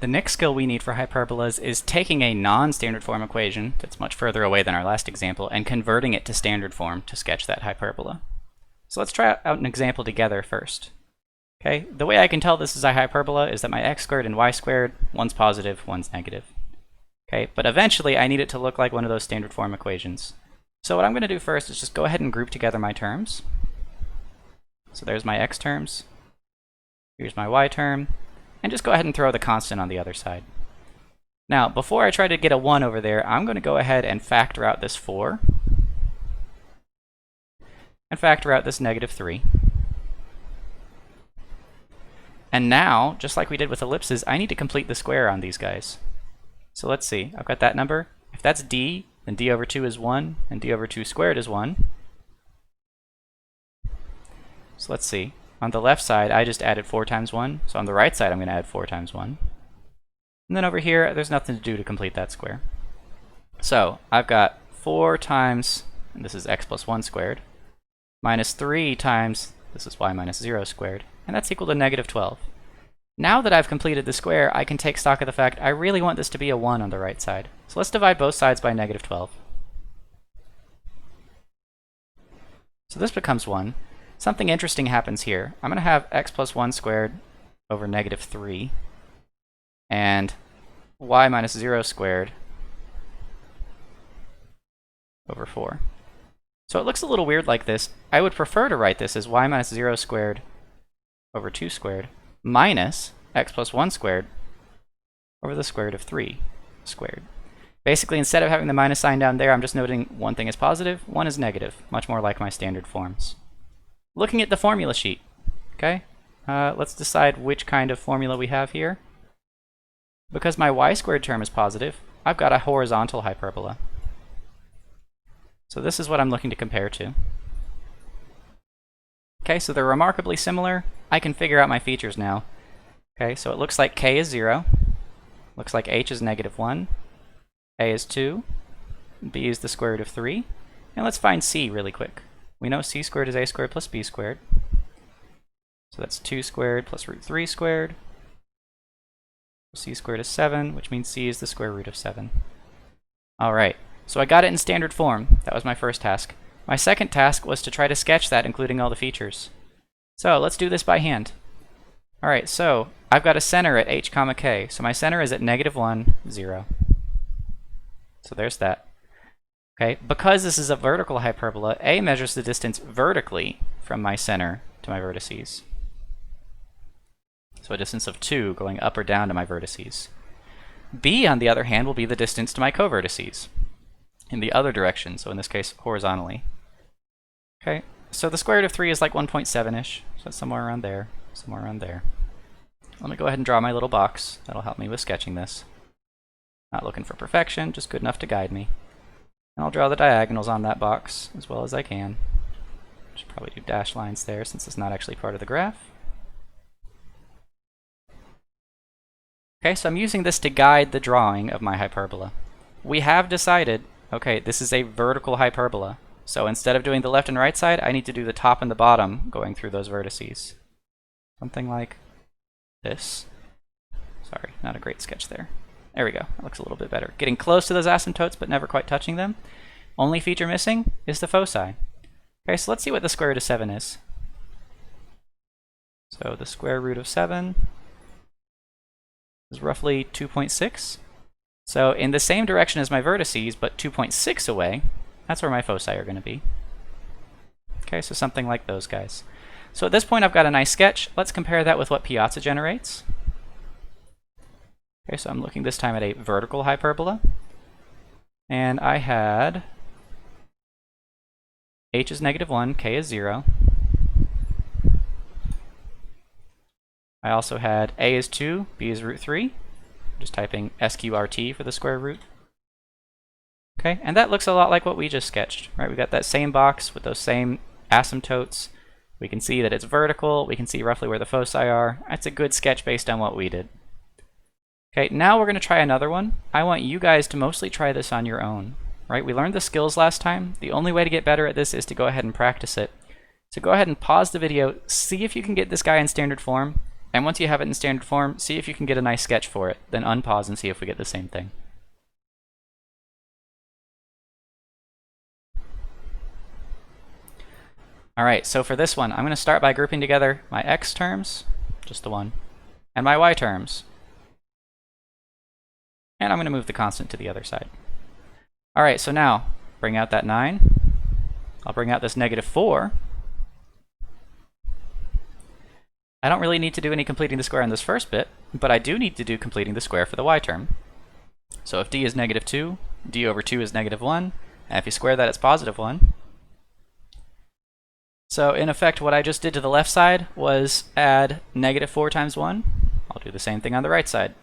The next skill we need for hyperbolas is taking a non-standard form equation that's much further away than our last example and converting it to standard form to sketch that hyperbola. So let's try out an example together first. Okay, the way I can tell this is a hyperbola is that my x squared and y squared, one's positive, one's negative. Okay, but eventually I need it to look like one of those standard form equations. So what I'm going to do first is just go ahead and group together my terms. So there's my x terms, here's my y term, and just go ahead and throw the constant on the other side. Now, before I try to get a 1 over there, I'm going to go ahead and factor out this 4, and factor out this negative 3. And now, just like we did with ellipses, I need to complete the square on these guys. So let's see, I've got that number. If that's d, then d over 2 is 1, and d over 2 squared is 1. So let's see. On the left side, I just added 4 times 1, so on the right side I'm going to add 4 times 1. And then over here, there's nothing to do to complete that square. So I've got 4 times, and this is x plus 1 squared, minus 3 times, this is y minus 0 squared, and that's equal to negative 12. Now that I've completed the square, I can take stock of the fact I really want this to be a 1 on the right side. So let's divide both sides by negative 12. So this becomes 1. Something interesting happens here. I'm going to have x plus 1 squared over negative 3, and y minus 0 squared over 4. So it looks a little weird like this. I would prefer to write this as y minus 0 squared over 2 squared minus x plus 1 squared over the square root of 3 squared. Basically, instead of having the minus sign down there, I'm just noting one thing is positive, one is negative, much more like my standard forms. Looking at the formula sheet, okay? Let's decide which kind of formula we have here. Because my y squared term is positive, I've got a horizontal hyperbola. So this is what I'm looking to compare to. Okay, so they're remarkably similar. I can figure out my features now. Okay, so it looks like k is 0, looks like h is negative 1, a is 2, b is the square root of 3, and let's find c really quick. We know c squared is a squared plus b squared. So that's 2 squared plus root 3 squared. C squared is 7, which means c is the square root of 7. Alright, so I got it in standard form. That was my first task. My second task was to try to sketch that, including all the features. So let's do this by hand. Alright, so I've got a center at h comma k. So my center is at negative 1, 0. So there's that. Okay, because this is a vertical hyperbola, A measures the distance vertically from my center to my vertices. So a distance of 2 going up or down to my vertices. B, on the other hand, will be the distance to my covertices in the other direction, so in this case, horizontally. Okay, so the square root of 3 is like 1.7-ish, so it's somewhere around there, somewhere around there. Let me go ahead and draw my little box. That'll help me with sketching this. Not looking for perfection, just good enough to guide me. And I'll draw the diagonals on that box as well as I can. Should probably do dashed lines there since it's not actually part of the graph. Okay, so I'm using this to guide the drawing of my hyperbola. We have decided, okay, this is a vertical hyperbola. So instead of doing the left and right side, I need to do the top and the bottom going through those vertices. Something like this. Sorry, not a great sketch there. There we go, that looks a little bit better. Getting close to those asymptotes, but never quite touching them. Only feature missing is the foci. Okay, so let's see what the square root of 7 is. So the square root of 7 is roughly 2.6. So in the same direction as my vertices, but 2.6 away, that's where my foci are going to be. Okay, so something like those guys. So at this point I've got a nice sketch. Let's compare that with what Piazza generates. Okay, so I'm looking this time at a vertical hyperbola. And I had h is negative 1, k is 0. I also had a is 2, b is root 3. I'm just typing sqrt for the square root. Okay, and that looks a lot like what we just sketched, right? We got that same box with those same asymptotes. We can see that it's vertical. We can see roughly where the foci are. That's a good sketch based on what we did. Okay, now we're going to try another one. I want you guys to mostly try this on your own, right? We learned the skills last time. The only way to get better at this is to go ahead and practice it. So go ahead and pause the video, see if you can get this guy in standard form, And once you have it in standard form, see if you can get a nice sketch for it. Then unpause and see if we get the same thing. Alright, so for this one, I'm going to start by grouping together my x terms, just the one, and my y terms. And I'm going to move the constant to the other side. Alright, so now, bring out that 9. I'll bring out this -4. I don't really need to do any completing the square on this first bit, but I do need to do completing the square for the y term. So if d is -2, d over 2 is -1, and if you square that, it's +1. So in effect, what I just did to the left side was add -4 times 1. I'll do the same thing on the right side.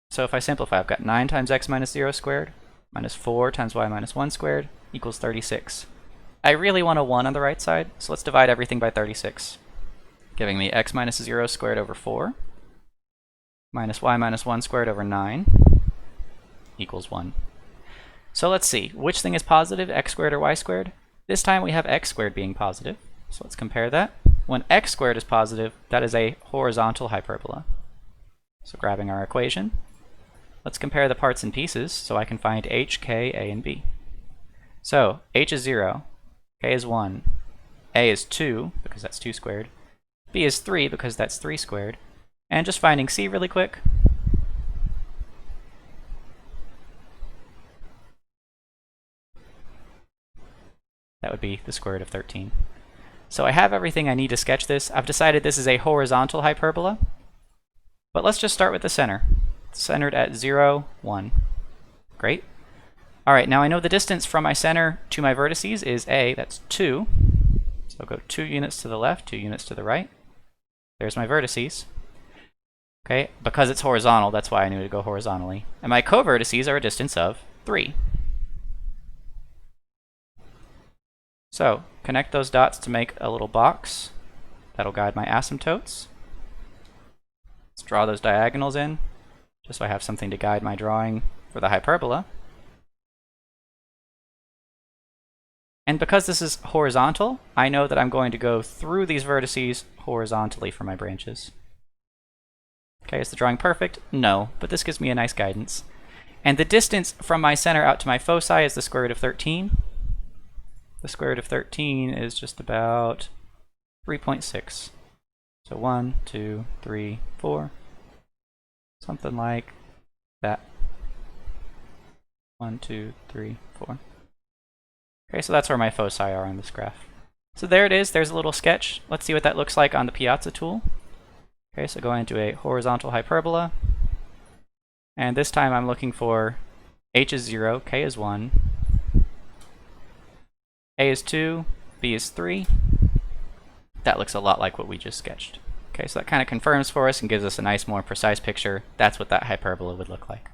So if I simplify, I've got 9 times x minus 0 squared minus 4 times y minus 1 squared equals 36. I really want a 1 on the right side, so let's divide everything by 36, giving me x minus 0 squared over 4 minus y minus 1 squared over 9 equals 1. So let's see, which thing is positive, x squared or y squared? This time we have x squared being positive, so let's compare that. When x squared is positive, that is a horizontal hyperbola. So grabbing our equation, let's compare the parts and pieces so I can find h, k, a, and b. So h is 0, k is 1, a is 2, because that's 2 squared, b is 3, because that's 3 squared, and just finding c really quick. That would be the square root of 13. So I have everything I need to sketch this. I've decided this is a horizontal hyperbola, but let's just start with the center. It's centered at 0, 1. Great. Alright, now I know the distance from my center to my vertices is a, that's 2. So I'll go 2 units to the left, 2 units to the right. There's my vertices. Okay, because it's horizontal, that's why I knew to go horizontally. And my co-vertices are a distance of 3. So, connect those dots to make a little box. That'll guide my asymptotes. Let's draw those diagonals in, just so I have something to guide my drawing for the hyperbola. And because this is horizontal, I know that I'm going to go through these vertices horizontally for my branches. Okay, is the drawing perfect? No, but this gives me a nice guidance. And the distance from my center out to my foci is the square root of 13. The square root of 13 is just about 3.6. So 1, 2, 3, 4. Something like that. 1, 2, 3, 4. Okay, so that's where my foci are on this graph. So there it is, there's a little sketch. Let's see what that looks like on the Piazza tool. Okay, so going into a horizontal hyperbola. And this time I'm looking for h is 0, k is 1, a is 2, b is 3. That looks a lot like what we just sketched. Okay, so that kind of confirms for us and gives us a nice, more precise picture. That's what that hyperbola would look like.